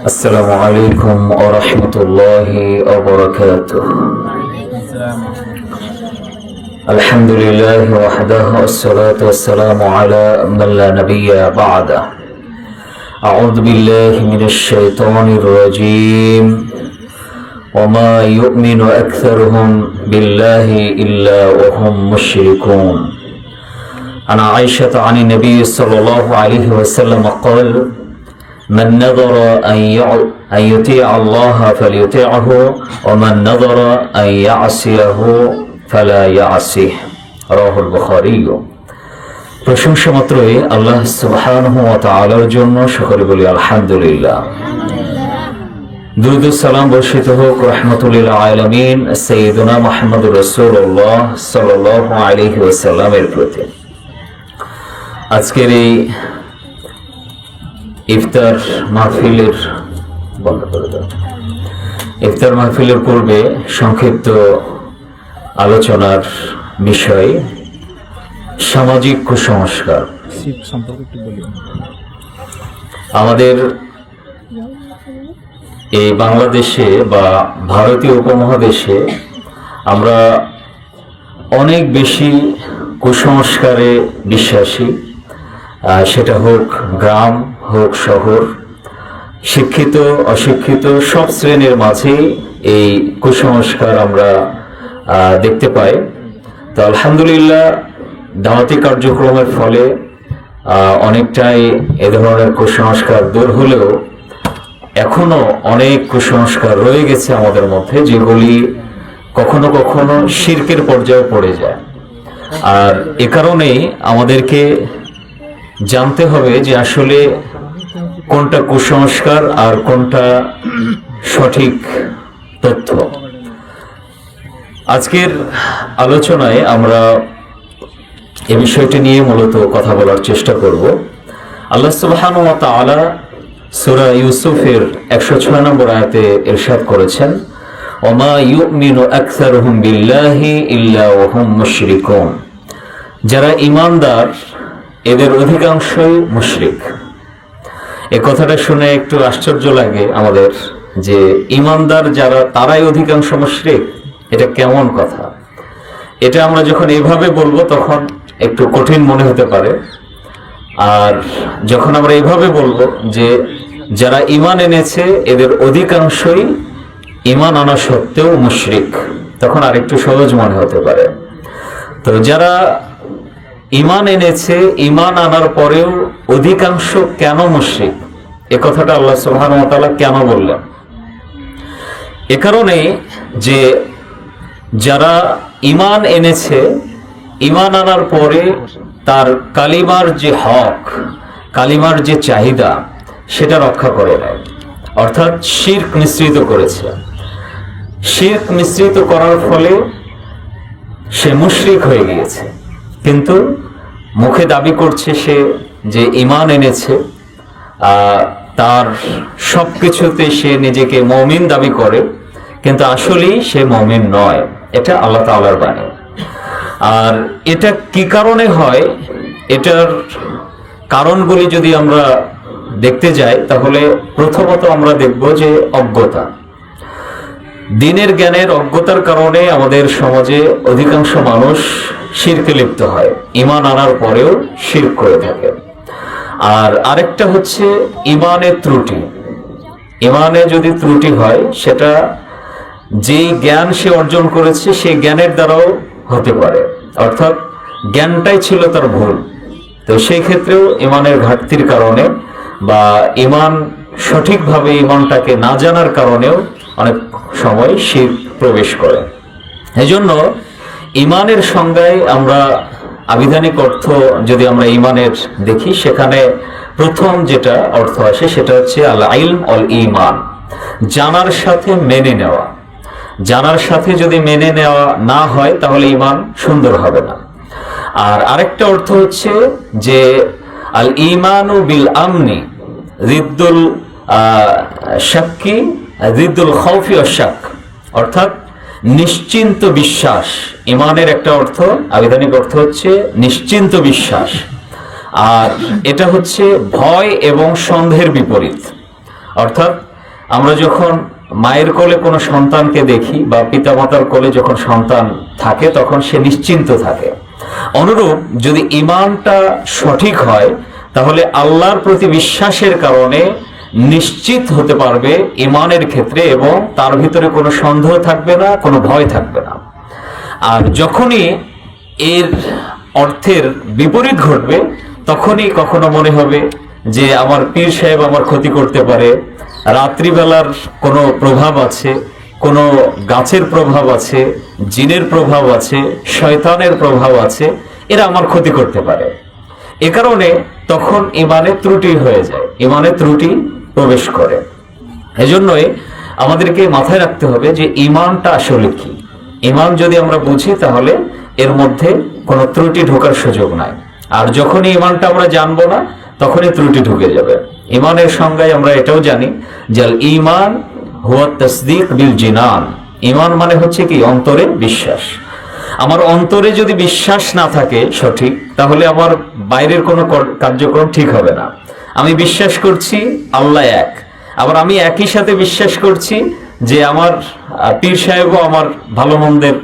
السلام عليكم ورحمة الله وبركاته. الحمد لله وحده والصلاة والسلام على من لا نبي بعده. أعوذ بالله من الشيطان الرجيم. وما يؤمن أكثرهم بالله إلا وهم مشركون. عن عائشة عن النبي صلى الله عليه وسلم قال: من نظر أن يطيع الله فليطيعه ومن نظر أن يعصيه فلا يعصيه. رواه البخاري. প্রশংসা মাত্রই আল্লাহ সুবহানাহু ওয়া তাআলার জন্য, সকলে বলি আলহামদুলিল্লাহ। দুরূদ ও সালাম বর্ষিত হোক রাহমাতুল লিল আলামিন সাইয়্যিদুনা মুহাম্মদুর রাসূলুল্লাহ সাল্লাল্লাহু আলাইহি ওয়াসাল্লামের প্রতি। আজকের এই ইফতার মাহফিলের পূর্বে সংক্ষিপ্ত আলোচনার বিষয় সামাজিক কুসংস্কার। আমাদের এই বাংলাদেশে বা ভারতীয় উপমহাদেশে আমরা অনেক বেশি কুসংস্কারে বিশ্বাসী, সেটা হোক গ্রাম হোক শহর, শিক্ষিত অশিক্ষিত সব শ্রেণীর মাঝে এই কুসংস্কার আমরা দেখতে পাই। তো আলহামদুলিল্লাহ, দাওয়াতি কার্যক্রমের ফলে অনেকটাই এ ধরনের কুসংস্কার দূর হলেও এখনো অনেক কুসংস্কার রয়ে গেছে আমাদের মধ্যে, যেগুলি কখনো কখনো শিরকের পর্যায়ে পড়ে যায়। আর এ কারণেই আমাদেরকে জানতে হবে যে আসলে কোনটা কুসংস্কার আর কোনটা সঠিক তথ্য। আজকের আলোচনায় আমরা এই বিষয়টি নিয়ে মূলত কথা বলার চেষ্টা করব। আল্লাহ সুবহানাহু ওয়া তাআলা সূরা ইউসুফের 106 নম্বর আয়াতে ইরশাদ করেছেন, ওমা ইউমিনু আকসারুহুম বিল্লাহি ইল্লা ওয়া হুম মুশরিকুন। যারা ঈমানদার এদের অধিকাংশই মুশরিক। এই কথাটা শুনে একটু আশ্চর্য লাগে আমাদের, যে ঈমানদার যারা তারাই অধিকাংশ মুশরিক, এটা কেমন কথা? এটা আমরা যখন এইভাবে বলবো তখন একটু কঠিন মনে হতে পারে। আর যখন আমরা এইভাবে বলবো যে যারা ঈমান এনেছে এদের অধিকাংশই ঈমান আনা সত্ত্বেও মুশরিক, তখন আরেকটু সহজ মনে হতে পারে। তো যারা ঈমান এনেছে, ঈমান আনার পরেও অধিকাংশ কেন মুশরিক, এ কথাটা আল্লাহ সুবহানাহু ওয়া তাআলা কেন বললেন? এ কারণে যে যারা ঈমান এনেছে, ঈমান আনার পরে তার কালিমার যে হক, কালিমার যে চাহিদা, সেটা রক্ষা করে নেয়, অর্থাৎ শিরক মিশ্রিত করেছে। শিরক মিশ্রিত করার ফলে সে মুশরিক হয়ে গিয়েছে, কিন্তু মুখে দাবি করছে সে যে ঈমান এনেছে, তার সব কিছুতে সে নিজেকে মুমিন দাবি করে, কিন্তু আসলেই সে মুমিন নয়। এটা আল্লাহ তাআলার বাণী। আর এটা কি কারণে হয়, এটার কারণগুলি যদি আমরা দেখতে যাই তাহলে প্রথমত আমরা দেখব যে অজ্ঞতা, দ্বীনের জ্ঞানের অজ্ঞতার কারণে আমাদের সমাজে অধিকাংশ মানুষ শিরকে লিপ্ত হয়, ঈমান আনার পরেও শিরক করে থাকে। আর আরেকটা হচ্ছে ঈমানের ত্রুটি। ঈমানে যদি ত্রুটি হয়, সেটা যেই জ্ঞান সে অর্জন করেছে সেই জ্ঞানের দ্বারাও হতে পারে, অর্থাৎ জ্ঞানটাই ছিল তার ভুল। তো সেই ক্ষেত্রেও ঈমানের ঘাটতির কারণে বা ঈমান সঠিকভাবে ঈমানটাকে না জানার কারণেও অনেক সময় শিরক প্রবেশ করে। এজন্য ঈমানের সংজ্ঞায় আমরা আবিধানিক অর্থ যদি আমরা ঈমানের দেখি, সেখানে প্রথম যেটা অর্থ আসে সেটা হচ্ছে আল ইলম অল ঈমান, জানার সাথে মেনে নেওয়া। জানার সাথে যদি মেনে নেওয়া না হয় তাহলে ঈমান সুন্দর হবে না। আর আরেকটা অর্থ হচ্ছে যে আল ঈমানু বিল আমনি জিদ্দুল শাক্কি জিদ্দুল খাউফি ওয়াশ শাক, অর্থাৎ নিশ্চিন্ত বিশ্বাস। ঈমানের একটা অর্থ, আবিধানিক অর্থ হচ্ছে নিশ্চিন্ত বিশ্বাস, আর এটা হচ্ছে ভয় এবং সন্দেহের বিপরীত। অর্থাৎ আমরা যখন মায়ের কোলে কোনো সন্তানকে দেখি বা পিতামাতার কোলে যখন সন্তান থাকে তখন সে নিশ্চিন্ত থাকে। অনুরূপ যদি ঈমানটা সঠিক হয় তাহলে আল্লাহর প্রতি বিশ্বাসের কারণে নিশ্চিত হতে পারবে ঈমানের ক্ষেত্রে, এবং তার ভিতরে কোনো সন্দেহ থাকবে না, কোনো ভয় থাকবে না। আর যখনই এর অর্থের বিপরীত ঘটবে তখনই কখনো মনে হবে যে আমার পীর সাহেব আমার ক্ষতি করতে পারে, রাত্রিবেলার কোনো প্রভাব আছে, কোনো গাছের প্রভাব আছে, জিনের প্রভাব আছে, শয়তানের প্রভাব আছে, এরা আমার ক্ষতি করতে পারে। এ কারণে তখন ঈমানে ত্রুটি হয়ে যায়, ঈমানে ত্রুটি প্রবেশ করে। এজন্যই আমাদেরকে মাথায় রাখতে হবে যে ঈমানটা আসলে কি। ঈমান যদি আমরা বুঝি তাহলে এর মধ্যে কোনো ত্রুটি ঢোকার সুযোগ নাই। আর যখনই ঈমানটা আমরা জানবো না তখনই ত্রুটি ঢুকে যাবে। ঈমানের সংজ্ঞায় আমরা এটাও জানি যে ঈমান হুয়া তাসদীক বিল জিনান। ঈমান মানে হচ্ছে কি অন্তরে বিশ্বাস। আমার অন্তরে যদি বিশ্বাস না থাকে সঠিক, তাহলে আমার বাইরের কোনো কার্যক্রম ঠিক হবে না। আমি বিশ্বাস করছি আল্লাহ এক, আবার আমি একই সাথে বিশ্বাস করছি যে আমার পীর সাহেবও আমার ভালো মন্দের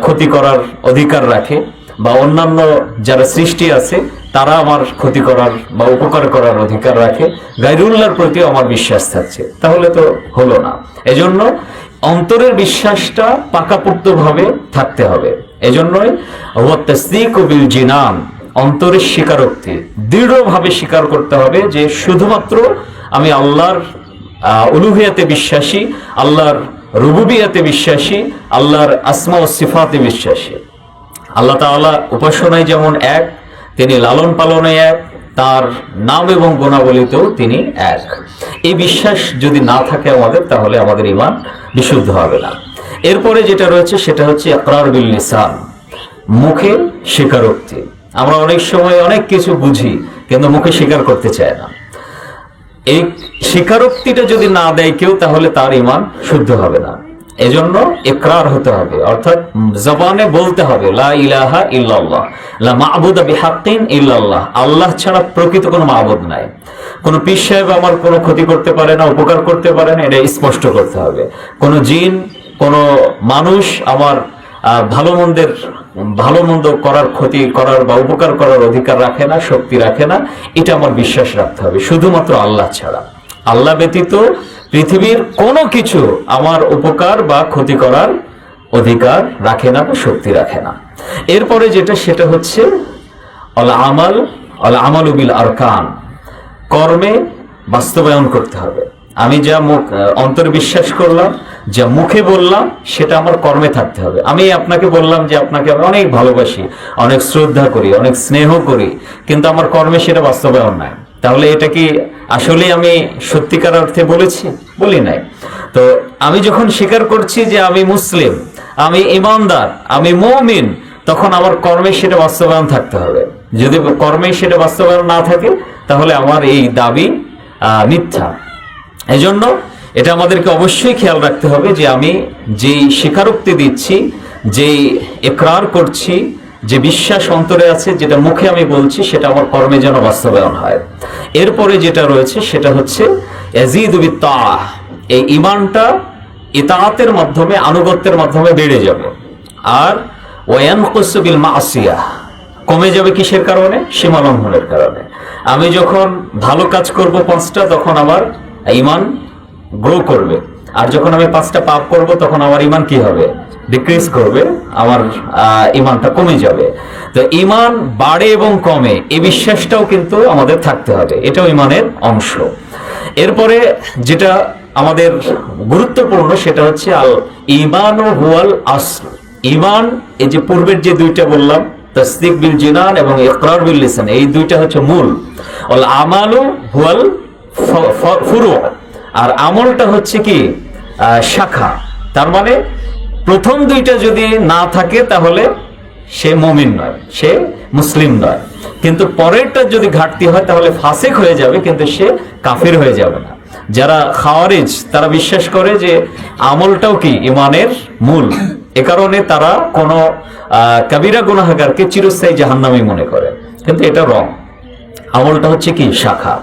ক্ষতি করার অধিকার রাখে, বা অন্যান্য যারা সৃষ্টি আছে তারা আমার ক্ষতি করার বা উপকার করার অধিকার রাখে, গায়রুল্লাহর প্রতি আমার বিশ্বাস থাকছে, তাহলে তো হলো না। এজন্য অন্তরের বিশ্বাসটা পাকাপোক্তভাবে থাকতে হবে। এজন্যই ওয়া তাসদীকু বিল জিনান, অন্তরের স্বীকারোক্তি, দৃঢ়ভাবে স্বীকার করতে হবে যে শুধুমাত্র আমি আল্লাহর উলুহিয়াতে বিশ্বাসী, আল্লাহর রুবুবিয়াতে বিশ্বাসী, আল্লাহর আসমা ও সিফাতে বিশ্বাসী। আল্লাহ তাআলা উপাসনায় যেমন এক, তিনি লালন পালনে এক, তার নাম এবং গুণাবলীতেও তিনি এক। এই বিশ্বাস যদি না থাকে আমাদের, তাহলে আমাদের ঈমান বিশুদ্ধ হবে না। এরপরে যেটা রয়েছে সেটা হচ্ছে ইকরার বিল লিসান, মুখে স্বীকারোক্তি। আমরা অনেক সময় অনেক কিছু বুঝি কিন্তু মুখে স্বীকার করতে চায় না। এই স্বীকারোক্তিটা যদি না দেয় কেউ, তাহলে তার ঈমান শুদ্ধ হবে না। এজন্য ইকরার হতে হবে, অর্থাৎ জবানে বলতে হবে লা ইলাহা ইল্লাল্লাহ, লা মা'বুদা বিহাক্কিন ইল্লাল্লাহ, আল্লাহ ছাড়া প্রকৃত কোনো মাবুদ নাই। কোনো পীর সাহেব আমার কোনো ক্ষতি করতে পারে না, উপকার করতে পারে না, এটা স্পষ্ট করতে হবে। কোনো জিন, কোনো মানুষ আমার ভালো মন্দ করার, ক্ষতি করার বা উপকার করার অধিকার রাখে না, শক্তি রাখে না, এটা আমার বিশ্বাস রাখতে হবে শুধুমাত্র আল্লাহ ছাড়া। আল্লাহ ব্যতীত পৃথিবীর কোনো কিছু আমার উপকার বা ক্ষতি করার অধিকার রাখে না বা শক্তি রাখে না। এরপরে যেটা সেটা হচ্ছে আল আমালু বিল আরকান, কর্মে বাস্তবায়ন করতে হবে। আমি যা অন্তরে বিশ্বাস করলাম, যা মুখে বললাম, সেটা আমার কর্মে থাকতে হবে। আমি আপনাকে বললাম যে আপনাকে আমি অনেক ভালোবাসি, অনেক শ্রদ্ধা করি, অনেক স্নেহ করি, কিন্তু আমার কর্মে সেটা বাস্তবায়ন নাই, তাহলে এটা কি আসলে আমি সত্যিকার অর্থে বলেছি? বলি নাই। তো আমি যখন স্বীকার করছি যে আমি মুসলিম, আমি ঈমানদার, আমি মুমিন, তখন আমার কর্মে সেটা বাস্তবায়ন থাকতে হবে। যদি কর্মে সেটা বাস্তবায়ন না থাকে, তাহলে আমার এই দাবি মিথ্যা। এজন্য এটা আমাদেরকে অবশ্যই খেয়াল রাখতে হবে যে আমি যেই স্বীকারোক্তি দিচ্ছি, যেই ইকরার করছি, যে বিশ্বাস অন্তরে আছে, যেটা মুখে আমি বলছি, সেটা আমার কর্মে যেন বাস্তবায়ন হয়। এরপরে যেটা রয়েছে সেটা হচ্ছে ইয়াজিদু বিত্তাআহ, এই ঈমানটা ইতাআতের মাধ্যমে, আনুগত্যের মাধ্যমে বেড়ে যাবে। আর ওয়ায়ানকুসু বিল মাসিয়াহ, কমে যাবে কিসের কারণে? সীমা লঙ্ঘনের কারণে। আমি যখন ভালো কাজ করব 5টা, তখন আমার ঈমান গ্রো করবে। আর যখন আমি 5টা পাপ করব, তখন আমার ঈমান কি হবে? ডিক্রিজ করবে, আমার ঈমানটা কমে যাবে। তো ঈমান বাড়ে এবং কমে, এই বিশ্বাসটাও কিন্তু আমাদের থাকতে হবে, এটাও ঈমানের অংশ। এরপরে যেটা আমাদের গুরুত্বপূর্ণ সেটা হচ্ছে আল ঈমানু হুয়াল আসল। ঈমান, এই যে পূর্বের যে দুইটা বললাম, তাসদীক বিল জিনান এবং ইকরার বিল লিসান, এই দুইটা হচ্ছে মূল। আল আমালু হুয়াল ফুরু, আর আমলটা হচ্ছে কি শাখা। তার মানে প্রথম দুইটা যদি না থাকে তাহলে সে মুমিন নয়, সে মুসলিম নয়। কিন্তু পরেরটা যদি ঘাটতি হয় তাহলে ফাসিক হয়ে যাবে, কিন্তু সে কাফির হয়ে যাবে না। যারা খাওয়ারিজ, তারা বিশ্বাস করে যে আমলটাও কি ঈমানের মূল, এ কারণে তারা কোনো কাবিরা গুনাহগারকে চিরস্থায়ী জাহান্নামী মনে করে, কিন্তু এটা রং। আমলটা হচ্ছে কি শাখা।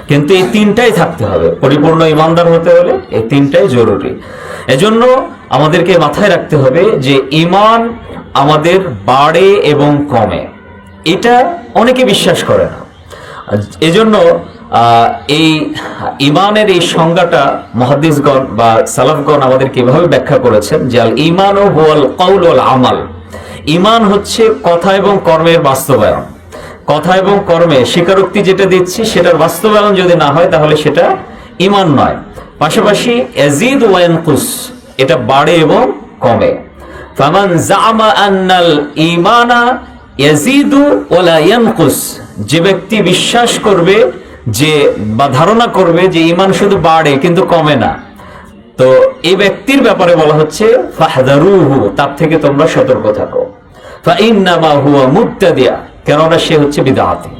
কিন্তু এই তিনটাই থাকতে হবে, পরিপূর্ণ ইমানদার হতে হলে এই তিনটাই জরুরি। এজন্য আমাদেরকে মাথায় রাখতে হবে যে ইমান আমাদের বাড়ে এবং কমে, এটা অনেকে বিশ্বাস করে না। এজন্য এই ইমানের এই সংজ্ঞাটা মুহাদ্দিসগণ বা সালাফগণ আমাদেরকে এভাবে ব্যাখ্যা করেছেন যে আল ঈমানু হুয়াল কাউল ওয়াল আমাল। ইমান হচ্ছে কথা এবং কর্মের বাস্তবায়ন। কথা এবং কর্মে স্বীকারোক্তি যেটা দিচ্ছি সেটার বাস্তবায়ন যদি না হয় তাহলে সেটা ইমান নয়। পাশাপাশি ইয়াজিদ ওয়া ইয়ানকুস, এটা বাড়ে এবং কমে। ফামান জাআমা আন্নাল ঈমানা ইয়াজিদু ওয়া লা ইয়ানকুস, যে ব্যক্তি বিশ্বাস করবে যে বা ধারণা করবে যে ঈমান শুধু বাড়ে কিন্তু কমে না, তো এই ব্যক্তির ব্যাপারে বলা হচ্ছে ফাহদারুহু, তার থেকে তোমরা সতর্ক থাকো। ফাইন্নামা হুয়া মুবতাদিয়া, কেননা সে হচ্ছে বিদআতি।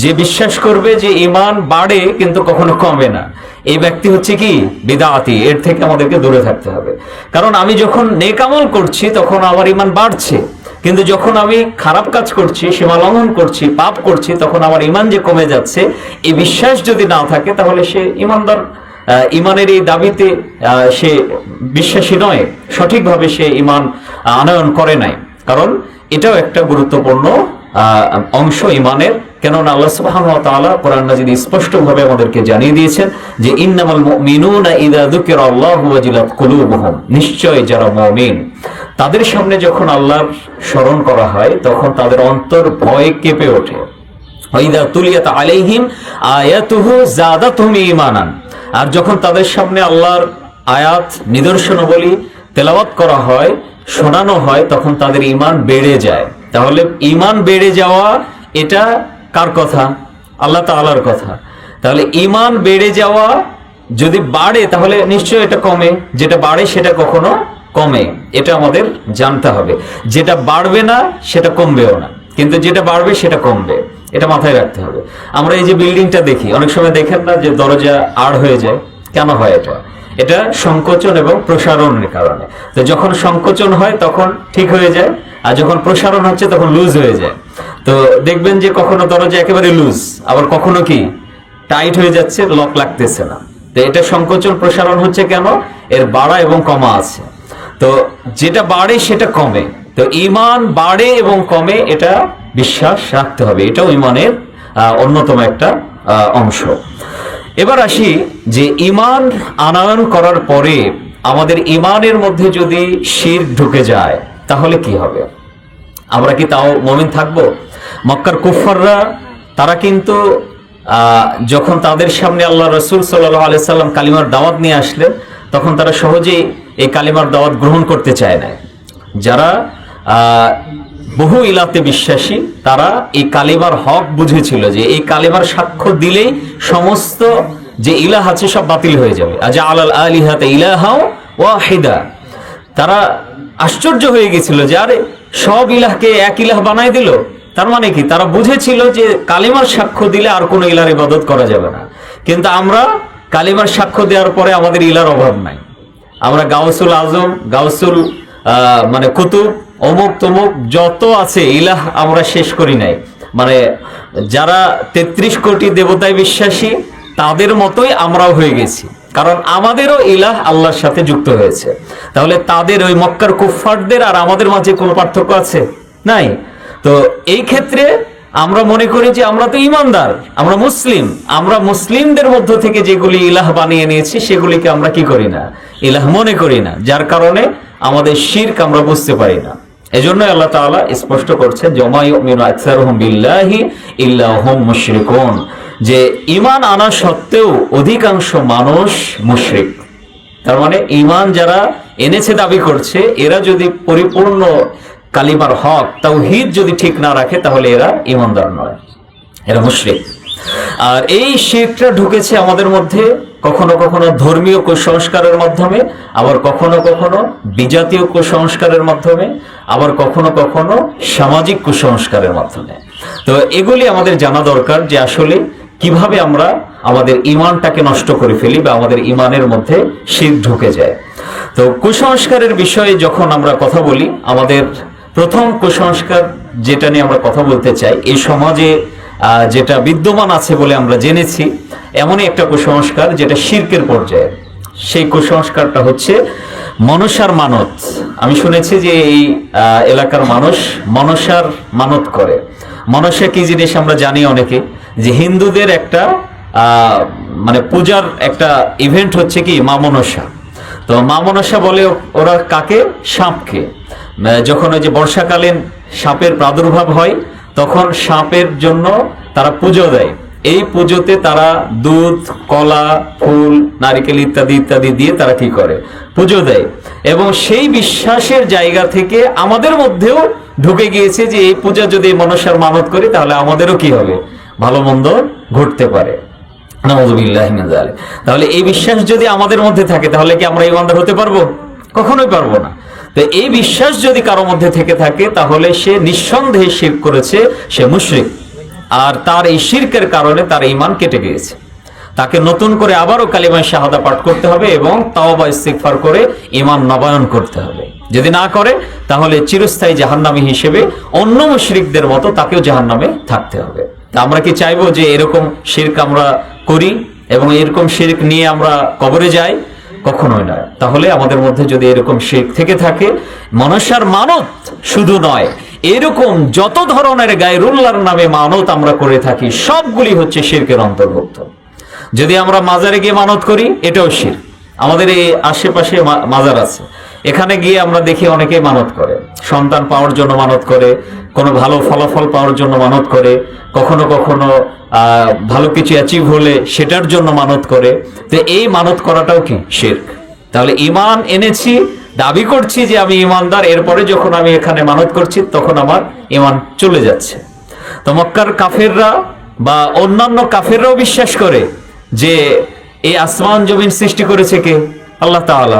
যে বিশ্বাস করবে যে ঈমান বাড়ে কিন্তু কখনো কমে না, এই ব্যক্তি হচ্ছে কি বিদআতি। এর থেকে আমাদেরকে দূরে থাকতে হবে। কারণ আমি যখন নেক আমল করছি তখন আমার ঈমান বাড়ছে, কিন্তু যখন আমি খারাপ কাজ করছি, সীমা লঙ্ঘন করছি, পাপ করছি, তখন আমার ঈমান যে কমে যাচ্ছে, এই বিশ্বাস যদি না থাকে তাহলে সে ঈমানদার, ঈমানের এই দাবিতে সে বিশ্বাসী নয়, সঠিকভাবে সে ঈমান আনয়ন করে নাই। কারণ এটাও একটা গুরুত্বপূর্ণ অংশ ঈমানের। কেননা আল্লাহ সুবহানাহু ওয়া তাআলা কোরআন মাজিদে স্পষ্টভাবে আমাদেরকে জানিয়ে দিয়েছেন যে ইন্নামাল মুমিনুনা ইযা যুকিরাল্লাহু ওয়াজিলাত কুলুবুহুম, নিশ্চয় যারা মুমিন তাদের সামনে যখন আল্লাহর স্মরণ করা হয় তখন তাদের অন্তর ভয়ে কেঁপে ওঠে। ওয়া ইযা তুলিয়াত আলাইহিম আয়াতুহু যাদাতুহুম ঈমানান, আর যখন তাদের সামনে আল্লাহর আয়াত নিদর্শনাবলী তেলাওয়াত করা হয়, শোনানো হয়, তখন তাদের ঈমান বেড়ে যায়। তাহলে ঈমান বেড়ে যাওয়া এটা কার কথা? আল্লাহ তাআলার কথা। তাহলে ঈমান বেড়ে যাওয়া যদি বাড়ে তাহলে নিশ্চয়ই এটা কমে, যেটা বাড়ে সেটা কখনো কমে, এটা আমাদের জানতে হবে। যেটা বাড়বে না সেটা কমবেও না, কিন্তু যেটা বাড়বে সেটা কমবে, এটা মাথায় রাখতে হবে। আমরা এই যে বিল্ডিংটা দেখি, অনেক সময় দেখেন না যে দরজা আড় হয়ে যায়, কেন হয় এটা? এটা সংকোচন এবং প্রসারণের কারণে। তো যখন সংকোচন হয় তখন ঠিক হয়ে যায়, আর যখন প্রসারণ হচ্ছে তখন লুজ হয়ে যায়। তো দেখবেন যে কখনো দরজা একেবারে লুজ, আবার কখনো কি টাইট হয়ে যাচ্ছে, লক লাগতেছে না। তো এটা সংকোচন প্রসারণ হচ্ছে কেন? এর বাড়া এবং কমা আছে। তো যেটা বাড়ে সেটা কমে, তো ঈমান বাড়ে এবং কমে, এটা বিশ্বাস রাখতে হবে। এটাও ঈমানের অন্যতম একটা অংশ। এবার আসি যে ঈমান আনয়ন করার পরে আমাদের ঈমানের মধ্যে যদি শিরক ঢুকে যায় তাহলে কি হবে? আমরা কি তাও মুমিন থাকবো? মক্কার কুফাররা তারা কিন্তু যখন তাদের সামনে আল্লাহ রাসূল সাল্লাল্লাহু আলাইহি সাল্লাম কালিমার দাওয়াত নিয়ে আসলেন তখন তারা সহজেই এই কালিমার দাওয়াত গ্রহণ করতে চায় না। যারা বহু ইলাতে বিশ্বাসী তারা এই কালিমার হক বুঝেছিল যে এই কালিমার সাক্ষ্য দিলেই সমস্ত যে ইলাহ আছে সব বাতিল হয়ে যাবে। আজা আলাল আলিহাতে ইলাহাও ওয়াহিদা, তারা আশ্চর্য হয়ে গেছিল যে আরে সব ইলাহকে এক ইলাহ বানাই দিল। তার মানে কি? তারা বুঝেছিল যে কালিমার সাক্ষ্য দিলে আর কোনো ইলার ইবাদত করা যাবে না। কিন্তু আমরা কালিমার সাক্ষ্য দেওয়ার পরে আমাদের ইলার অভাব নাই। আমরা গাউসুল আজম, গাউসুল মানে কুতুব, অমুক তমুক যত আছে ইলাহ আমরা শেষ করি নাই। মানে যারা 33 কোটি দেবতায় বিশ্বাসী তাদের মতোই আমরাও হয়ে গেছি, কারণ আমাদেরও ইলাহ আল্লাহর সাথে যুক্ত হয়েছে। তাহলে তাদের ওই মক্কার কুফফারদের আর আমাদের মাঝে কোনো পার্থক্য আছে? নাই। তো এই ক্ষেত্রে আমরা মনে করি যে আমরা তো ঈমানদার, আমরা মুসলিম, আমরা মুসলিমদের মধ্য থেকে যেগুলি ইলাহ বানিয়ে নিয়েছি সেগুলিকে আমরা কি করি না? ইলাহ মনে করি না, যার কারণে আমাদের শিরক আমরা বুঝতে পারি না। এজন্য আল্লাহ তাআলা স্পষ্ট করছেন ওমা ইউমিনু আকসারুহুম বিল্লাহি ইল্লা হুম মুশরিকুন, যে ঈমান আনা সত্ত্বেও অধিকাংশ মানুষ মুশরিক। তার মানে ঈমান যারা এনেছে দাবি করছে এরা যদি পরিপূর্ণ কালিমার হক তাওহীদ যদি ঠিক না রাখে তাহলে এরা ঈমানদার নয়, এরা মুশরিক। আর এই শিরকটা ঢুকেছে আমাদের মধ্যে কখনো কখনো ধর্মীয় কুসংস্কারের মাধ্যমে, আবার কখনো কখনো বিজাতীয় কুসংস্কারের মাধ্যমে, আবার কখনো কখনো সামাজিক কুসংস্কারের মাধ্যমে। তো এগুলি আমাদের জানা দরকার যে আসলে কিভাবে আমরা আমাদের ঈমানটাকে নষ্ট করে ফেলি বা আমাদের ঈমানের মধ্যে শিরক ঢুকে যায়। তো কুসংস্কারের বিষয়ে যখন আমরা কথা বলি, আমাদের প্রথম কুসংস্কার যেটা নিয়ে আমরা কথা বলতে চাই, এই সমাজে যেটা বিদ্যমান আছে বলে আমরা জেনেছি, এমনই একটা কুসংস্কার যেটা শিরকের পর্যায়ে। সেই কুসংস্কারটা হচ্ছে মনসার মানত। আমি শুনেছি যে এই এলাকার মানুষ মনসার মানত করে। মনসা কি জিনিস আমরা জানি অনেকে, যে হিন্দুদের একটা মানে পূজার একটা ইভেন্ট হচ্ছে কি মা মনসা। তো মা মনসা বলে ওরা কাকে? সাপকে। যখন ওই যে বর্ষাকালীন সাপের প্রাদুর্ভাব হয় তখন সাপের জন্য তারা পুজো দেয়। এই পুজোতে তারা দুধ, কলা, ফুল, নারিকেল ইত্যাদি ইত্যাদি দিয়ে তারা কি করে? পুজো দেয়। এবং সেই বিশ্বাসের জায়গা থেকে আমাদের মধ্যেও ঢুকে গিয়েছে যে এই পূজা যদি মনসার মানত করি তাহলে আমাদেরও কি হবে? ভালো মন্দ ঘটতে পারে। নাউযুবিল্লাহি মিন যালিক। তাহলে এই বিশ্বাস যদি আমাদের মধ্যে থাকে তাহলে কি আমরা ঈমানদার হতে পারবো? কখনোই পারবো না। তো এই বিশ্বাস যদি কারো মধ্যে থেকে থাকে তাহলে সে নিঃসন্দেহে শিরক করেছে, সে মুশরিক। আর তার এই শিরকের কারণে তার ঈমান কেটে গিয়েছে। তাকে নতুন করে আবারও কালিমা শাহাদা পাঠ করতে হবে এবং তাওবা ইস্তিগফার করে ঈমান নবায়ন করতে হবে। যদি না করে তাহলে চিরস্থায়ী জাহান্নামী হিসেবে অন্য মুশরিকদের মতো তাকেও জাহান্নামে থাকতে হবে। তা আমরা কি চাইবো যে এরকম শিরক আমরা করি এবং এরকম শিরক নিয়ে আমরা কবরে যাই? কখনোই নয়। তাহলে আমাদের মধ্যে যদি এরকম শিরক থেকে থাকে, মনসার মানত শুধু নয়, এরকম যত ধরনের গায়রুল্লাহর নামে মানত আমরা করে থাকি সবগুলি হচ্ছে শিরকের অন্তর্ভুক্ত। যদি আমরা মাজারে গিয়ে মানত করি এটাও শিরক। আমাদের এই আশেপাশে মাজার আছে, এখানে গিয়ে আমরা দেখি অনেকেই মানত করে, সন্তান পাওয়ার জন্য মানত করে, কোনো ভালো ফলাফল পাওয়ার জন্য মানত করে, কখনো কখনো ভালো কিছু অ্যাচিভ হলে সেটার জন্য মানত করে। তো এই মানত করাটাও কি? শিরক। তাহলে ঈমান এনেছি, দাবি করছি যে আমি ঈমানদার, এরপরে যখন আমি এখানে মানত করছি তখন আমার ঈমান চলে যাচ্ছে। তো মক্কার কাফেররা বা অন্যান্য কাফেররাও বিশ্বাস করে যে এই আসমান জমিন সৃষ্টি করেছে কে? আল্লাহ তাআলা।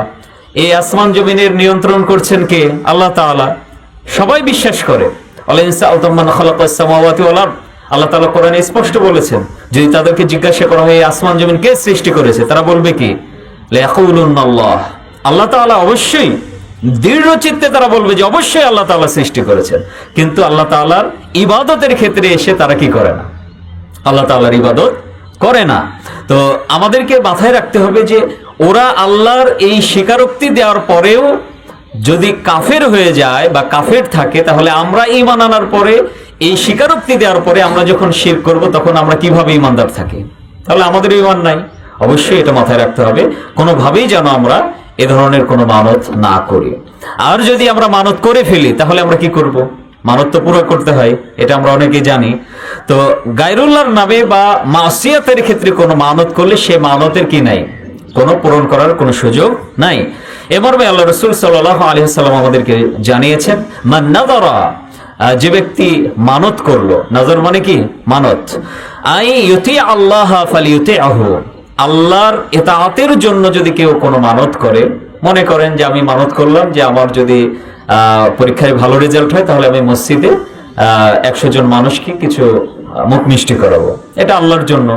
এই আসমান জমিনের নিয়ন্ত্রণ করছেন কে? আল্লাহ তাআলা। সবাই বিশ্বাস করে। আল্লাহ তাআলা কোরআনে স্পষ্ট বলেছেন, যদি তাদেরকে জিজ্ঞাসা করা হয় আসমান জমিন কে সৃষ্টি করেছে, তারা বলবে কি? লায়াকুলুনাল্লাহ। আল্লাহ তাআলা অবশ্যই, দৃঢ় চিত্তে তারা বলবে যে অবশ্যই আল্লাহ তাআলা সৃষ্টি করেছেন। কিন্তু আল্লাহ তাআলার ইবাদতের ক্ষেত্রে এসে তারা কি করে না? আল্লাহ তাআলার ইবাদত করে না। তো আমাদেরকে মাথায় রাখতে হবে যে ওরা আল্লাহর এই স্বীকারোক্তি দেওয়ার পরেও যদি কাফের হয়ে যায় বা কাফের থাকে, তাহলে আমরা ঈমান আনার পরে এই স্বীকারোক্তি দেওয়ার পরে আমরা যখন শিরক করব তখন আমরা কিভাবে ঈমানদার থাকি? তাহলে আমাদের ঈমান নাই। অবশ্যই এটা মাথায় রাখতে হবে, কোনোভাবেই যেন আমরা এ ধরনের কোনো মানত না করি। আর যদি আমরা মানত করে ফেলি তাহলে আমরা কি করব? মানত তো পুরো করতে হয়, এটা আমরা অনেকেই জানি। তো গায়রুল্লাহর নামে বা মাসিয়াতের ক্ষেত্রে কোনো মানত করলে সে মানতের কি নাই? কোনো পূরণ করার কোনো সুযোগ নাই। এ মর্মে আল্লাহ রাসূল সাল্লাল্লাহু আলাইহি ওয়াসাল্লাম আমাদেরকে জানিয়েছেন, মান নাযারা, যে ব্যক্তি মানত করলো, নাজর মানে কি? মানত। আই ইউতি আল্লাহ ফালিউতিহু, আল্লাহর ইতাআতের জন্য যদি কেউ কোনো মানত করে, মনে করেন যে আমি মানত করলাম যে আমার যদি পরীক্ষায় ভালো রেজাল্ট হয় তাহলে আমি মসজিদে 100 জন মানুষকে কিছু মুখ মিষ্টি করাবো, এটা আল্লাহর জন্য।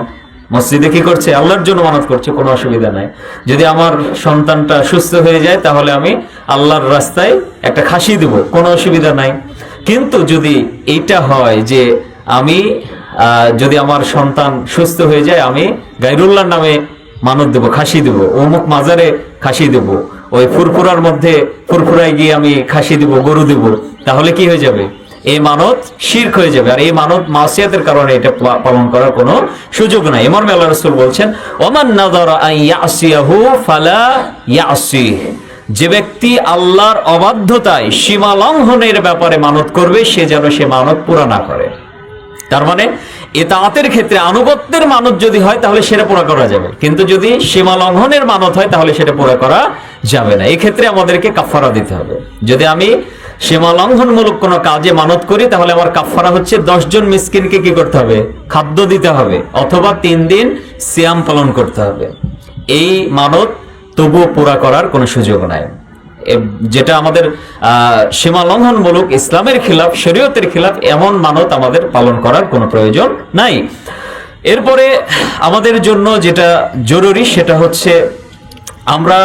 মসজিদে কি করছে? আল্লাহর জন্য মানত করছে, কোনো অসুবিধা নাই। যদি আমার সন্তানটা সুস্থ হয়ে যায় তাহলে আমি আল্লাহর রাস্তায় একটা খাসি দেব, কোনো অসুবিধা নাই। কিন্তু যদি এইটা হয় যে আমি যদি আমার সন্তান সুস্থ হয়ে যায় আমি গায়রুল্লাহর নামে মানত দেব, খাসি দেব, অমুক মাজারে খাসি দেব, ওই ফুরফুরার মধ্যে ফুরফুরায় গিয়ে আমি খাসি দেব, গরু দেব, তাহলে কি হয়ে যাবে? এই মানত শিরক হয়ে যাবে। আর এই মানত মাসিয়াতের কারণে এটা পালন করার কোনো সুযোগ নাই। এ মর্মে আল্লাহ রাসূল বলছেন, ওমান নাযারা আন ইয়াসিয়াহু ফালা ইয়াসিহ, যে ব্যক্তি আল্লাহর অবাধ্যতায় সীমা লঙ্ঘনের ব্যাপারে মানত করবে সে যেন সে মানত পুরা না করে। তার মানে ইতাআতের ক্ষেত্রে আনুগত্যের মানত যদি হয় তাহলে সেটা পুরা করা যাবে, কিন্তু যদি সীমা লঙ্ঘনের মানত হয় তাহলে সেটা পুরা করা যাবে না। এই ক্ষেত্রে আমাদেরকে কাফারা দিতে হবে। যদি আমি সীমা লঙ্ঘনমূলক কোনো কাজে মানত করি তাহলে আমার কাফারা হচ্ছে 10 জন মিসকিনকে কি করতে হবে? খাদ্য দিতে হবে, অথবা 3 দিন সিয়াম পালন করতে হবে। এই মানত তবুও পুরা করার কোনো সুযোগ নাই। যেটা আমাদের সীমা লঙ্ঘনমূলক, ইসলামের খিলাফ, শরীয়তের খিলাফ, এমন মানত আমাদের পালন করার কোনো প্রয়োজন নাই। এরপরে আমাদের জন্য যেটা জরুরি সেটা হচ্ছে আমরা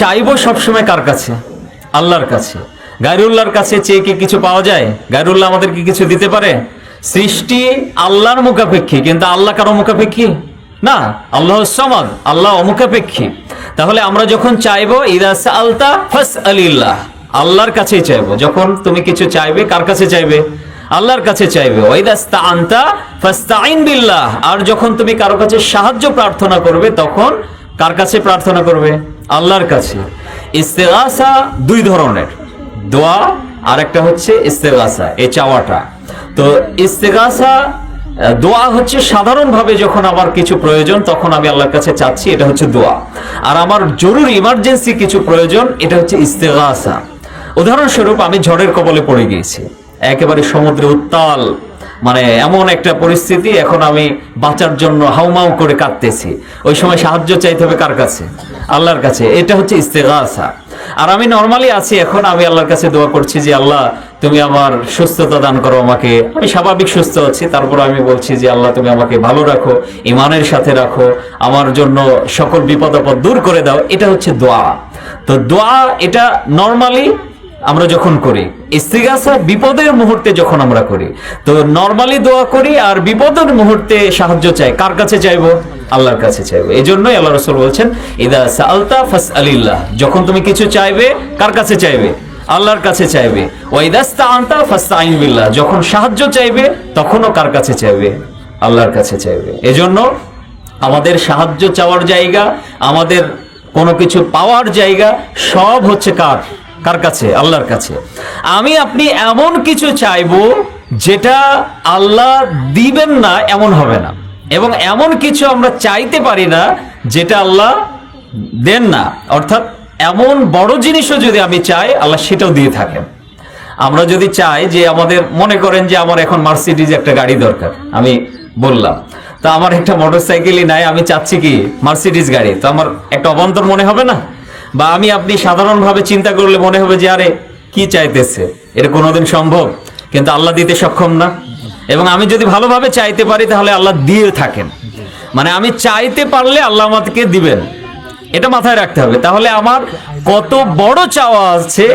চাইবো সবসময় কার কাছে? আল্লাহর কাছে। গায়রুল্লাহর কাছে চেয়ে কি কিছু পাওয়া যায়? গায়রুল্লাহ আমাদের কি কিছু দিতে পারে? সৃষ্টি আল্লাহর মুখাপেক্ষী, কিন্তু আল্লাহ কারো মুখাপেক্ষী না। আল্লাহ সামাদ, আল্লাহ অমুখাপেক্ষী। তাহলে আমরা যখন চাইবো ইদা সাআলতা ফাসআলিল্লাহ, আল্লাহর কাছেই চাইবো। যখন তুমি কিছু চাইবে কার কাছে চাইবে? আল্লাহর কাছে চাইবে। ওয়া ইদা ইসতাআনতা ফাসতাঈন বিল্লাহ, আর যখন তুমি কারো কাছে সাহায্য প্রার্থনা করবে তখন কার কাছে প্রার্থনা করবে? আল্লাহর কাছে। ইস্তেগাসা দুই ধরনের, দোয়া আর একটা হচ্ছে ইস্তেগাসা, এই চাওয়াটা। তো ইস্তেগাসা দোয়া হচ্ছে সাধারণভাবে যখন আমার কিছু প্রয়োজন তখন আমি আল্লাহর কাছে চাচ্ছি, এটা হচ্ছে দোয়া। আর আমার জরুরি ইমার্জেন্সি কিছু প্রয়োজন, এটা হচ্ছে ইস্তেগাসা। উদাহরণস্বরূপ আমি ঝড়ের কবলে পড়ে গিয়েছি, একেবারে সমুদ্রে উত্তাল, মানে এমন একটা পরিস্থিতি, এখন আমি বাঁচার জন্য হাউমাউ করে কাঁদতেছি। ওই সময় সাহায্য চাইতে হবে কার কাছে? আল্লাহর কাছে। এটা হচ্ছে ইস্তেগাসা। আর আমি নরমালি আছি, এখন আমি আল্লাহর কাছে দোয়া করছি যে আল্লাহ তুমি আমার সুস্থতা দান করো আমাকে। আমি স্বাভাবিক সুস্থ আছি, তারপর আমি বলছি যে আল্লাহ তুমি আমাকে ভালো রাখো, ইমানের সাথে রাখো, আমার জন্য সকল বিপদ আপদ দূর করে দাও। এটা হচ্ছে দোয়া। তো দোয়া এটা নরমালি আমরা যখন করি। ইস্তিগাসা বিপদের মুহূর্তে যখন আমরা করি। তো নরমালি দোয়া করি আর বিপদের মুহূর্তে সাহায্য চাই কার কাছে চাইবো? আল্লাহর কাছে চাইবো। এই জন্যই আল্লাহ রাসূল বলছেন ইদা সাআলতা ফাসআলিল্লাহ, যখন তুমি কিছু চাইবে কার কাছে চাইবে? আল্লাহর কাছে চাইবে। ওয়া ইদা ইসতাআনতা ফাসতাঈন বিল্লাহ, যখন সাহায্য চাইবে তখনও কার কাছে চাইবে? আল্লাহর কাছে চাইবে। এজন্য আমাদের সাহায্য চাওয়ার জায়গা, আমাদের কোনো কিছু পাওয়ার জায়গা সব হচ্ছে কার? কার কাছে? আল্লাহর কাছে। আমি আপনি এমন কিছু চাইবো যেটা আল্লাহ দিবেন না এমন হবে না, এবং এমন কিছু আমরা চাইতে পারি না যেটা আল্লাহ দেন না। অর্থাৎ এমন বড় জিনিসও যদি আমি চাই আল্লাহ সেটাও দিয়ে থাকেন। আমরা যদি চাই যে আমাদের, মনে করেন যে আমার এখন মার্সিডিজ একটা গাড়ি দরকার, আমি বললাম তো আমার একটা মোটরসাইকেলই নাই, আমি চাচ্ছি কি মার্সিডিজ গাড়ি, তো আমার একটা অবান্তর মনে হবে না? বা আমি আপনি সাধারণভাবে চিন্তা করলে মনে হবে যে আরে কি চাইতেছে, এটা কোনোদিন সম্ভব? কিন্তু আল্লাহ দিতে সক্ষম না? এবং আমি যদি ভালোভাবে চাইতে পারি তাহলে আল্লাহ দিয়ে থাকেন। মানে আমি চাইতে পারলে আল্লাহ আমাকে দিবেন, এটা মাথায় রাখতে হবে। তাহলে আমার কত বড় চাওয়া আছে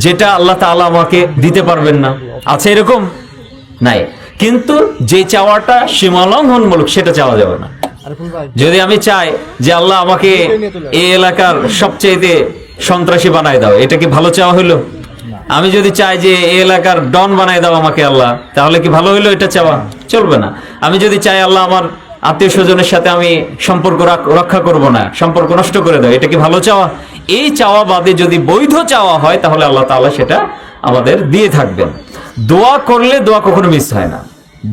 যেটা আল্লাহ তাআলা আমাকে দিতে পারবেন না? আছে এরকম? নাই। কিন্তু যে চাওয়াটা সীমালঙ্ঘনমূলক সেটা চাওয়া যাবে না। যদি আমি চাই যে আল্লাহ আমাকে এই এলাকার সবচেয়ে সন্ত্রাসী বানায় দাও, এটা কি ভালো চাওয়া হইলো? আমি যদি চাই যে এই এলাকার ডন বানায় দাও আমাকে আল্লাহ, তাহলে কি ভালো হইলো? এটা চাওয়া চলবে না। আমি যদি চাই আল্লাহ আমার আত্মীয় স্বজনের সাথে আমি সম্পর্ক রক্ষা করব না, সম্পর্ক নষ্ট করে দাও, এটা কি ভালো চাওয়া? এই চাওয়া বাদে যদি বৈধ চাওয়া হয় তাহলে আল্লাহ তাআলা সেটা আমাদের দিয়ে থাকবেন। দোয়া করলে দোয়া কখনো মিস হয় না।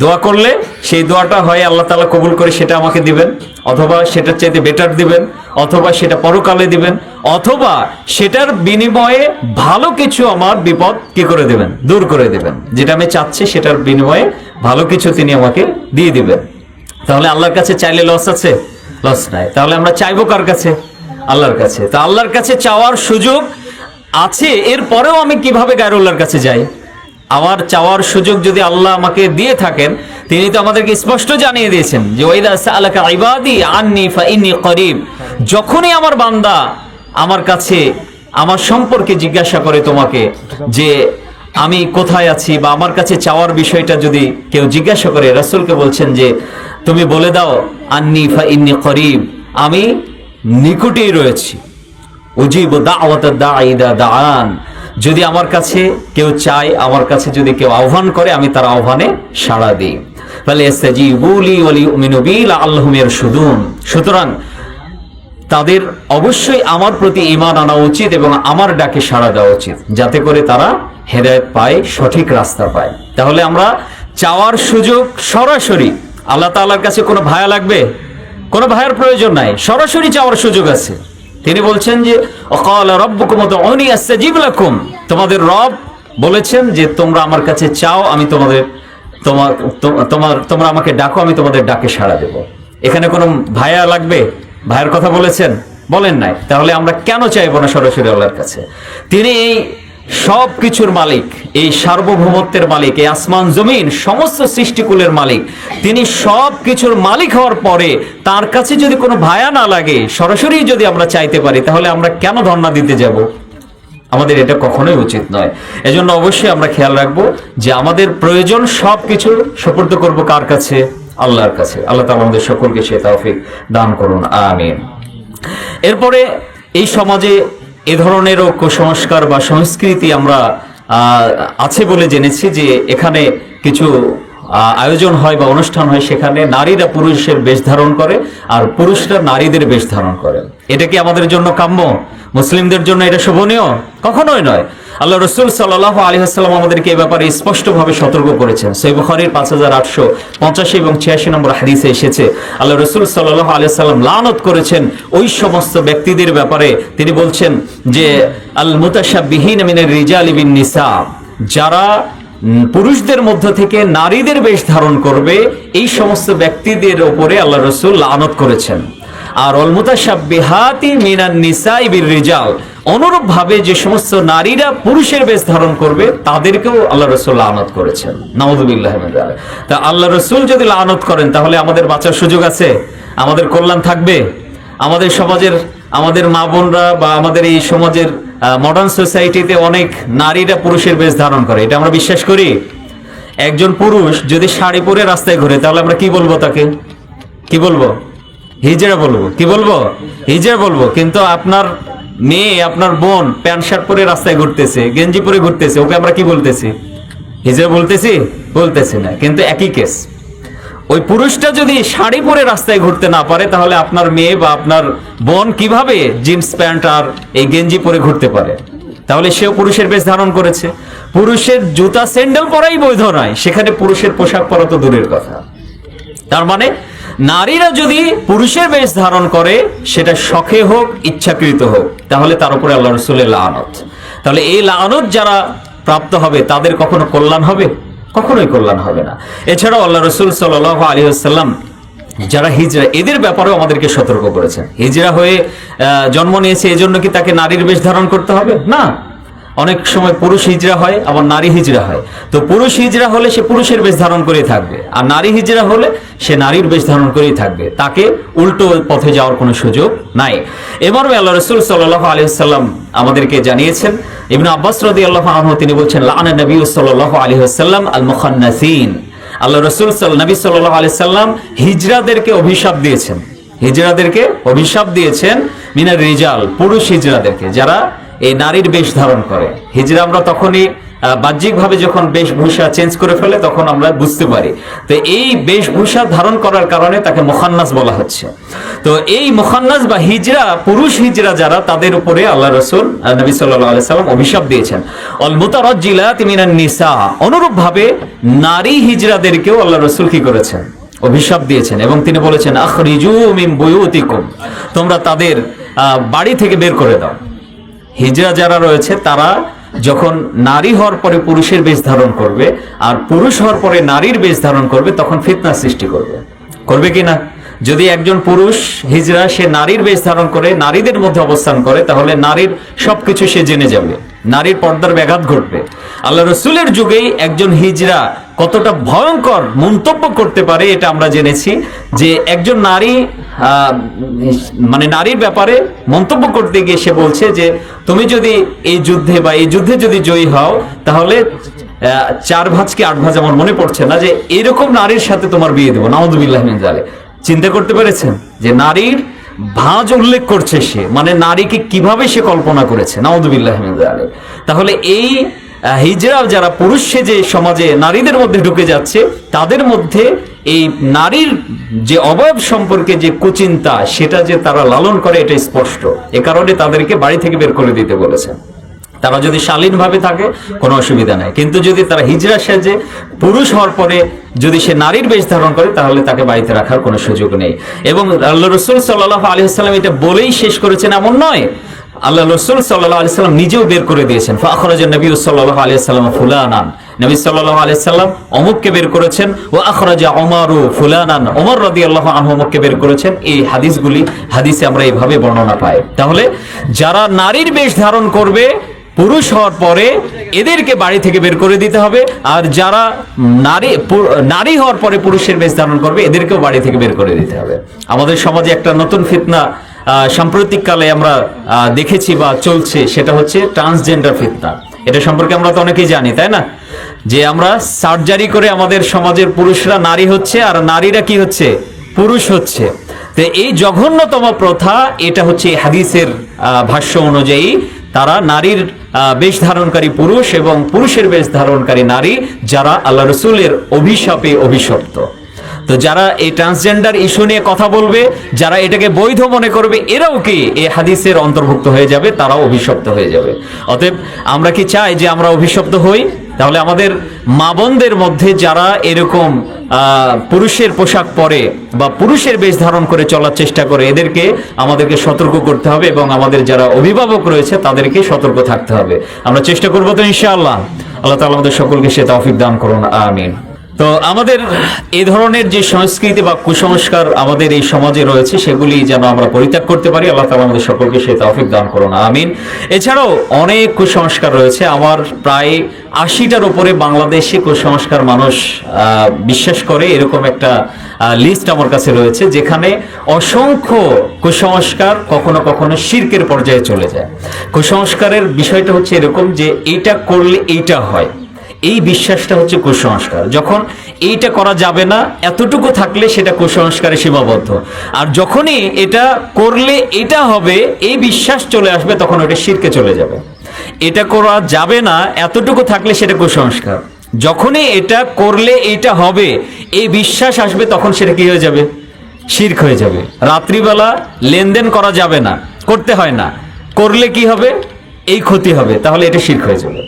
দোয়া করলে সেই দোয়াটা হয় আল্লাহ তাআলা কবুল করে সেটা আমাকে দিবেন, অথবা সেটার চাইতে বেটার দিবেন, অথবা সেটা পরকালে দিবেন, অথবা সেটার বিনিময়ে ভালো কিছু আমার বিপদ কি করে দিবেন? দূর করে দিবেন। যেটা আমি চাচ্ছি সেটার বিনিময়ে ভালো কিছু তিনি আমাকে দিয়ে দিবেন। তাহলে আল্লাহর কাছে চাইলে লস আছে? লস নাই। তাহলে আমরা চাইবো কার কাছে? আল্লাহর কাছে। তো আল্লাহর কাছে চাওয়ার সুযোগ আছে, এরপরেও আমি কিভাবে গায়রুল্লাহর কাছে যাই? আমার চাওয়ার সুযোগ যদি আল্লাহ আমাকে দিয়ে থাকেন, তিনি তো আমাদেরকে স্পষ্ট জানিয়ে দিয়েছেন যে ওয়াইদা সাআলাকা ইবাদি আন্নী ফাইন্নী করিব, যখনই আমার বান্দা আমার কাছে আমার সম্পর্কে জিজ্ঞাসা করে তোমাকে যে আমি কোথায় আছি বা আমার কাছে চাওয়ার বিষয়টা যদি কেউ জিজ্ঞাসা করে, রাসূলকে বলছেন যে তুমি বলে দাও আন্নী ফাইন্নী করিব, আমি নিকটেই রয়েছি। উজিবু দাওয়াতাদ দাঈ ইযা দাআন, যদি আমার কাছে কেউ চায়, আমার কাছে যদি কেউ আহ্বান করে আমি তার আহ্বানে সাড়া দিই। ফালিয়াস্তাজিবু লি ওয়া লিউমিনু বি লাআল্লাহুম ইয়ারশুদুন, সুতরাং তাদের অবশ্যই আমার প্রতি ঈমান আনা উচিত এবং আমার ডাকে সাড়া দেওয়া উচিত, যাতে করে তারা হেদায়েত পায়, সঠিক রাস্তা পায়। তাহলে আমরা চাওয়ার সুযোগ সরাসরি আল্লাহ তাআলার কাছে, কোনো ভায়া লাগবে? কোনো ভায়ার প্রয়োজন নাই, সরাসরি চাওয়ার সুযোগ আছে। তিনি বলছেন যে ওয়াকালা রাব্বুকুম উদউনি আস্তাজিব লাকুম, তোমাদের রব বলেছেন যে তোমরা আমার কাছে চাও, আমি তোমরা আমাকে ডাকো, আমি তোমাদের ডাকে সাড়া দেব। এখানে কোনো ভায়া লাগবে? ভাইয়ের কথা বলেছেন? বলেন নাই। তাহলে আমরা কেন চাইবো না সরাসরি আল্লাহর কাছে? তিনি এই সব কিছুর মালিক, এই সার্বভৌমত্বের মালিক, এই আসমান জমিন সমস্ত সৃষ্টিকুলের মালিক। তিনি সব কিছুর মালিক হওয়ার পরে তার কাছে যদি কোনো ভায়া না লাগে, সরাসরি যদি আমরা চাইতে পারি, তাহলে আমরা কেন ধর্ণা দিতে যাব? আমাদের এটা কখনোই উচিত নয়। এজন্য অবশ্যই আমরা খেয়াল রাখবো যে আমাদের প্রয়োজন সবকিছু সুপর্দ করব কার কাছে? আল্লাহর কাছে। আল্লাহ তাআলা আমাদের সকলকে সে তৌফিক দান করুন, আমিন। এরপরে এই সমাজে এ ধরনেরও কুসংস্কার বা সংস্কৃতি আমরা আছে বলে জেনেছি যে এখানে কিছু আয়োজন হয় বা অনুষ্ঠান হয়, সেখানে নারীরা পুরুষের বেশ ধারণ করে আর পুরুষরা নারীদের বেশ ধারণ করে। এটা কি আমাদের জন্য কাম্য? মুসলিমদের জন্য এটা শোভনীয়? কখনোই নয়। আল্লাহ রাসূল সাল্লাল্লাহু আলাইহি ওয়াসাল্লাম আমাদেরকে এই ব্যাপারে স্পষ্টভাবে সতর্ক করেছেন। সহিহ বুখারীর 5885 এবং 86 নম্বর হাদিসে এসেছে, আল্লাহ রাসূল সাল্লাল্লাহু আলাইহি ওয়াসাল্লাম লানত করেছেন ওই সমস্ত ব্যক্তিদের ব্যাপারে। তিনি বলছেন যে আল মুতাশাব্বিহিনা মিনার রিজালি বিন নিসা, যারা পুরুষদের মধ্য থেকে নারীদের বেশ ধারণ করবে, এই সমস্ত ব্যক্তিদের উপরে আল্লাহ রাসূল লানত করেছেন। আর অল মুতাশাব্বিহাতি মিনান নিসাই বির রিজাল, অনুরূপ ভাবে যে সমস্ত নারীরা পুরুষের বেশ ধারণ করবে তাদেরকেও আল্লাহ রাসূল লানত করেছেন। নাউযুবিল্লাহি মিন যালিক। তা আল্লাহ রাসূল যদি লানত করেন তাহলে আমাদের বাঁচার সুযোগ আছে? আমাদের কল্যাণ থাকবে? আমাদের সমাজের, আমাদের মা বোনরা বা আমাদের এই সমাজের মডার্ন সোসাইটিতে অনেক নারীরা পুরুষের বেশ ধারণ করে, এটা আমরা বিশ্বাস করি। একজন পুরুষ যদি শাড়ি পরে রাস্তায় ঘুরে তাহলে আমরা কি বলবো? তাকে কি বলবো? হিজড়া বলবো। কি বলবো? হিজড়া বলবো। কিন্তু আপনার মেয়ে, আপনার বোন প্যান্ট শার্ট পরে রাস্তায় ঘুরতেছে, গেঞ্জি পরে ঘুরতেছে, ওকে আমরা কি বলতেছি? হিজড়া বলতেছি? বলতেছি না। কিন্তু একই কেস, ওই পুরুষটা যদি শাড়ি পরে রাস্তায় ঘুরতে না পারে তাহলে আপনার মেয়ে বা আপনার বোন কিভাবে জিন্স প্যান্ট আর এই গেঞ্জি পরে ঘুরতে পারে? তাহলে সেও পুরুষের বেশ ধারণ করেছে। পুরুষের জুতা স্যান্ডেল পরাই বৈধ নয়, সেখানে পুরুষের পোশাক পরা তো দূরের কথা। তার মানে নারীরা যদি পুরুষের বেশ ধারণ করে, সেটা শখে হোক ইচ্ছাকৃত হোক, তাহলে তার উপরে আল্লাহ রাসূলের লানত। তাহলে এই লানত যারা প্রাপ্ত হবে তাদের কখনো কল্যাণ হবে? কখনোই কল্যাণ হবে না। এছাড়াও আল্লাহ রাসূল সাল্লাল্লাহু আলাইহি ওয়াসাল্লাম যারা হিজড়া, এদের ব্যাপারেও আমাদেরকে সতর্ক করেছেন। হিজড়া হয়ে জন্ম নিয়েছে এজন্য কি তাকে নারীর বেশ ধারণ করতে হবে? না। অনেক সময় পুরুষ হিজড়া হয়, আবার নারী হিজড়া হয়। তো পুরুষ হিজড়া হলে সে পুরুষের বেশ ধারণ করেই থাকবে, আর নারী হিজড়া হলে সে নারীর বেশ ধারণ করেই থাকবে। তাকে উল্টো পথে যাওয়ার কোনো সুযোগ নাই। এবারে আল্লাহ রাসূল সাল্লাল্লাহু আলাইহি ওয়াসাল্লাম আমাদেরকে জানিয়েছেন, ইবনে আব্বাস রাদিয়াল্লাহু আনহু তিনি বলছেন, লাআনা নবী সাল্লাল্লাহু আলাইহি ওয়াসাল্লাম আল মুখান্নাসিন। আল্লাহ রাসূল নবী সাল্লাল্লাহু আলাইহি ওয়াসাল্লাম হিজড়াদেরকে অভিশাপ দিয়েছেন। হিজড়াদেরকে অভিশাপ দিয়েছেন মিনার রিজাল, পুরুষ হিজড়াদেরকে যারা এই নারীর বেশ ধারণ করে। হিজড়া আমরা তখনই বাহ্যিকভাবে যখন বেশভূষা চেঞ্জ করে ফেলে তখন আমরা বুঝতে পারি। তো এই বেশভূষা ধারণ করার কারণে তাকে মুখান্নাস বলা হচ্ছে। তো এই মুখান্নাস বা হিজড়া, পুরুষ হিজড়া যারা, তাদের উপরে আল্লাহ রাসূল নবী সাল্লাল্লাহু আলাইহি ওয়াসাল্লাম অভিশাপ দিয়েছেন। অল মুতারাজ্জিলাতি মিনান নিসা, অনুরূপ ভাবে নারী হিজড়াদেরকেও আল্লাহ রাসূল কি করেছেন? অভিশাপ দিয়েছেন। এবং তিনি বলেছেন, আখরিজু মিন বুয়ুতিকুম, তোমরা তাদের বাড়ি থেকে বের করে দাও। হিজড়া যারা রয়েছে তারা যখন নারী হওয়ার পরে পুরুষের বেশ ধারণ করবে আর পুরুষ হওয়ার পরে নারীর বেশ ধারণ করবে, তখন ফিতনা সৃষ্টি করবে। করবে কি না? যদি একজন পুরুষ হিজড়া সে নারীর বেশ ধারণ করে, নারীদের মধ্যে অবস্থান করে, তাহলে নারীর সবকিছু সে জেনে যাবে, নারীর পর্দার ব্যাঘাত ঘটবে। আল্লাহ রাসূলের যুগেই একজন হিজড়া কতটা ভয়ঙ্কর মন্তব্য করতে পারে এটা আমরা জেনেছি, যে একজন নারী মানে নারীর ব্যাপারে মন্তব্য করতে গিয়ে সে বলছে যে তুমি যদি এই যুদ্ধে বা এই যুদ্ধে যদি জয়ী হও তাহলে 4 ভাঁজ কি 8 ভাঁজ আমার মনে পড়ছে না, যে এরকম নারীর সাথে তোমার বিয়ে দেবো। নাউযুবিল্লাহি মিন যালিক। চিন্তা করতে পেরেছেন যে নারীর ভাঁজ উল্লেখ করছে সে, মানে নারীকে কিভাবে সে কল্পনা করেছে। নাউযুবিল্লাহি মিন যালিক। তাহলে এই হিজড়া যারা পুরুষ সেজে সমাজে নারীদের মধ্যে ঢুকে যাচ্ছে, তাদের মধ্যে এই নারীর যে অবয়ব সম্পর্কে যে কুচিন্তা, সেটা যে তারা লালন করে, এটা স্পষ্ট। এ কারণে তাদেরকে বাড়ি থেকে বের করে দিতে বলেছেন। তারা যদি শালীনভাবে থাকে কোনো অসুবিধা নাই, কিন্তু যদি তারা হিজড়া সেজে পুরুষ হওয়ার পরে যদি সে নারীর বেশ ধারণ করে তাহলে তাকে বাড়িতে রাখার কোনো সুযোগ নেই। এবং আল্লাহ রাসূল সাল্লাল্লাহু আলাইহি ওয়াসাল্লাম এটা বলেই শেষ করেছেন এমন নয়, আল্লাহ রাসূল সাল্লাল্লাহু আলাইহি ওয়াসাল্লাম নিজেও বের করে দিয়েছেন। ফাখরাজান নবী সাল্লাল্লাহু আলাইহি ওয়াসাল্লাম ফুলানান, নবী সাল্লাল্লাহু আলাইহি ওয়াসাল্লাম অমুককে বের করেছেন। ওয়া আখরাজা উমারু ফুলানান, ওমর রাদিয়াল্লাহু আনহু অমুককে বের করেছেন। এই হাদিসে আমরা এইভাবে বর্ণনা পাই। তাহলে যারা নারীর বেশ ধারণ করবে পুরুষ হওয়ার পরে এদেরকে বাড়ি থেকে বের করে দিতে হবে, আর যারা নারী হওয়ার পরে পুরুষের বেশ ধারণ করবে এদেরকেও বাড়ি থেকে বের করে দিতে হবে। আমাদের সমাজে একটা নতুন ফিতনা সাম্প্রতিককালে আমরা দেখেছি বা চলছে, সেটা হচ্ছে ট্রান্সজেন্ডার ফিতনা। এটা সম্পর্কে আমরা তো অনেকেই জানি, তাই না? যে আমরা সার্জারি করে আমাদের সমাজের পুরুষরা নারী হচ্ছে আর নারীরা কি হচ্ছে, পুরুষ হচ্ছে। তো এই জঘন্যতম প্রথা, এটা হচ্ছে হাদিসের ভাষ্য অনুযায়ী তারা নারীর বেশ ধারণকারী পুরুষ এবং পুরুষের বেশ ধারণকারী নারী, যারা আল্লাহ রসুলের অভিশাপে অভিশপ্ত। তো যারা এই ট্রান্সজেন্ডার ইস্যু নিয়ে কথা বলবে, যারা এটাকে বৈধ মনে করবে, এরাও কি এই হাদিসের অন্তর্ভুক্ত হয়ে যাবে, তারাও অভিশপ্ত হয়ে যাবে। অতএব আমরা কি চাই যে আমরা অভিশপ্ত হই? তাহলে আমাদের মা বোনদের মধ্যে যারা এরকম পুরুষের পোশাক পরে বা পুরুষের বেশ ধারণ করে চলার চেষ্টা করে, এদেরকে আমাদেরকে সতর্ক করতে হবে এবং আমাদের যারা অভিভাবক রয়েছে তাদেরকে সতর্ক থাকতে হবে। আমরা চেষ্টা করবো তো ইনশাআল্লাহ। আল্লাহ তাআলা আমাদের সকলকে সে তৌফিক দান করুন, আমিন। তো আমাদের এই ধরনের যে সংস্কৃতি বা কুসংস্কার আমাদের এই সমাজে রয়েছে, সেগুলি যেন আমরা পরিত্যাগ করতে পারি। আল্লাহ তাআলা আমাদের সকলকে সেই তৌফিক দান করুন, আমিন। এছাড়াও অনেক কুসংস্কার রয়েছে। আমার প্রায় 80টার উপরে বাংলাদেশে কুসংস্কার মানুষ বিশ্বাস করে, এরকম একটা লিস্ট আমার কাছে রয়েছে, যেখানে অসংখ্য কুসংস্কার কখনো কখনো শিরকের পর্যায়ে চলে যায়। কুসংস্কারের বিষয়টা হচ্ছে এরকম যে এইটা করলে এইটা হয়, এই বিশ্বাসটা হচ্ছে কুসংস্কার। যখন এইটা করা যাবে না, এতটুকু থাকলে সেটা কুসংস্কারে সীমাবদ্ধ। আর যখনই এটা করলে এটা হবে, এই বিশ্বাস চলে আসবে, তখন ওটা শিরকে চলে যাবে। এটা করা যাবে না, এতটুকু থাকলে সেটা কুসংস্কার। যখনই এটা করলে এইটা হবে, এই বিশ্বাস আসবে, তখন সেটা কি হয়ে যাবে, শিরক হয়ে যাবে। রাত্রিবেলা লেনদেন করা যাবে না, করতে হয় না, করলে কি হবে, এই ক্ষতি হবে, তাহলে এটা শিরক হয়ে যাবে।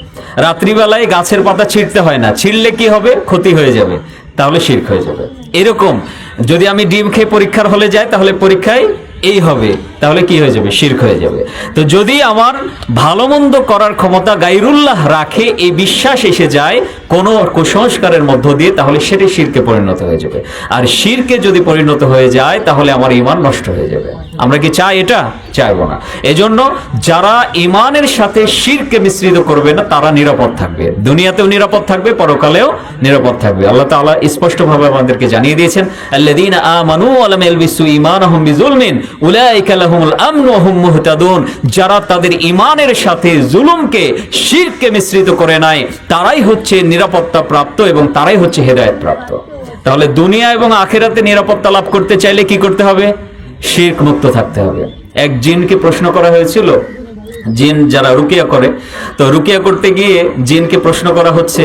রাত্রিবেলায় গাছের পাতা ছিঁড়তে হয় না, ছিঁড়লে কি হবে, ক্ষতি হয়ে যাবে, তাহলে শিরক হয়ে যাবে। এরকম যদি আমি ডিম খেয়ে পরীক্ষার হলে যাই, তাহলে পরীক্ষায় এই হবে, তাহলে কি হয়ে যাবে, শিরক হয়ে যাবে। তো যদি আমার ভালো মন্দ করার ক্ষমতা গায়রুল্লাহ রাখে, এই বিশ্বাস এসে যায় কোনো কুসংস্কারের মধ্য দিয়ে, তাহলে সেটি শিরকে পরিণত হয়ে যাবে। আর শিরকে যদি পরিণত হয়ে যায়, তাহলে আমার ঈমান নষ্ট হয়ে যাবে। আমরা কি চাই এটা? চাইবো না। এজন্য যারা ঈমানের সাথে শিরকে মিশ্রিত করবে না, তারা নিরাপদ থাকবে, দুনিয়াতেও নিরাপদ থাকবে, পরকালেও নিরাপদ থাকবে। আল্লাহ তাআলা স্পষ্টভাবে আমাদেরকে জানিয়ে দিয়েছেন, আল্লাযীনা আমানু ওয়া লাম ইয়ালবিসু ঈমানাহুম বিযুলমিন উলাইকা লাহুমুল আমনু ওয়া হুম মুহতাদুন। যারা তাদের ঈমানের সাথে জুলুমকে, শিরকে মিশ্রিত করে নাই, তারাই হচ্ছে নিরাপত্তা প্রাপ্ত এবং তারাই হচ্ছে হেদায়েত প্রাপ্ত। তাহলে দুনিয়া এবং আখিরাতে নিরাপত্তা লাভ করতে চাইলে কি করতে হবে? শিরক মুক্ত থাকতে হবে। এক জিনকে প্রশ্ন করা হয়েছিল, জিন যারা রুকিয়া করে, তো রুকিয়া করতে গিয়ে জিনকে প্রশ্ন করা হচ্ছে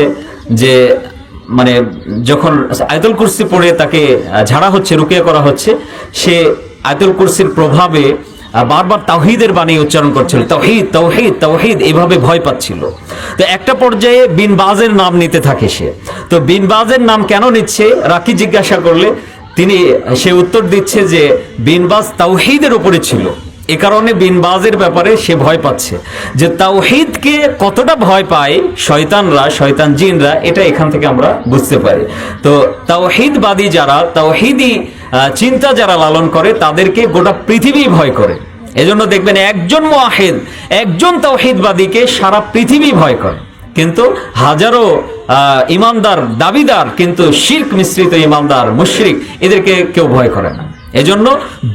যে, মানে যখন আয়াতুল কুরসি পড়ে তাকে ঝাড়া হচ্ছে, রুকিয়া করা হচ্ছে, সে আয়াতুল কুরসির প্রভাবে বারবার তাওহীদের বাণী উচ্চারণ করছিল, তাওহীদ তাওহীদ তাওহীদ, এভাবে ভয় পাচ্ছিল। তো একটা পর্যায়ে বিন বাজের নাম নিতে থাকে সে। তো বিন বাজের নাম কেন নিচ্ছে, রাকি জিজ্ঞাসা করলে সে উত্তর দিচ্ছে যে বিন বাজ তাওহীদের উপরে ছিল, এ কারণে বিন বাজের ব্যাপারে সে ভয় পাচ্ছে। যে তাওহীদকে কতটা ভয় পায় শয়তানরা, শয়তান জিনরা, এটা এখান থেকে আমরা বুঝতে পারি। তো তাওহীদবাদী যারা, তাওহীদি চিন্তা যারা লালন করে, তাদেরকে গোটা পৃথিবী ভয় করে। এজন্য দেখবেন একজন মুওয়াহিদ, একজন তাওহীদবাদীকে সারা পৃথিবী ভয় করে, কিন্তু হাজারো ইমানদার দাবিদার, কিন্তু শিরক মিশ্রিত ইমানদার মুশরিক, এদেরকে কেউ ভয় করে না। এজন্য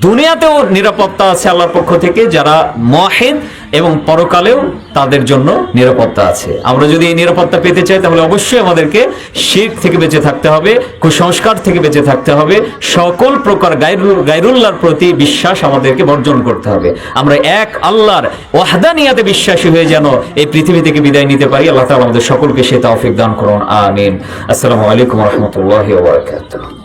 দুনিয়াতেও নিরাপত্তা আছে আল্লাহর পক্ষ থেকে যারা মুওয়াহিদ, এবং পরকালেও তাদের জন্য নিরাপত্তা আছে। আমরা যদি এই নিরাপত্তা পেতে চাই, তাহলে অবশ্যই আমাদেরকে শিরক থেকে বেঁচে থাকতে হবে, কুসংস্কার থেকে বেঁচে থাকতে হবে, সকল প্রকার গায়রুল্লাহর প্রতি বিশ্বাস আমাদেরকে বর্জন করতে হবে। আমরা এক আল্লাহর ওয়াহদানিয়াতে বিশ্বাসী হয়ে যেন এই পৃথিবী থেকে বিদায় নিতে পারি। আল্লাহ তাআলা আমাদের সকলকে সে তৌফিক দান করুন, আমিন। আসসালামু আলাইকুম ওয়া রাহমাতুল্লাহি ওয়া বারাকাতুহু।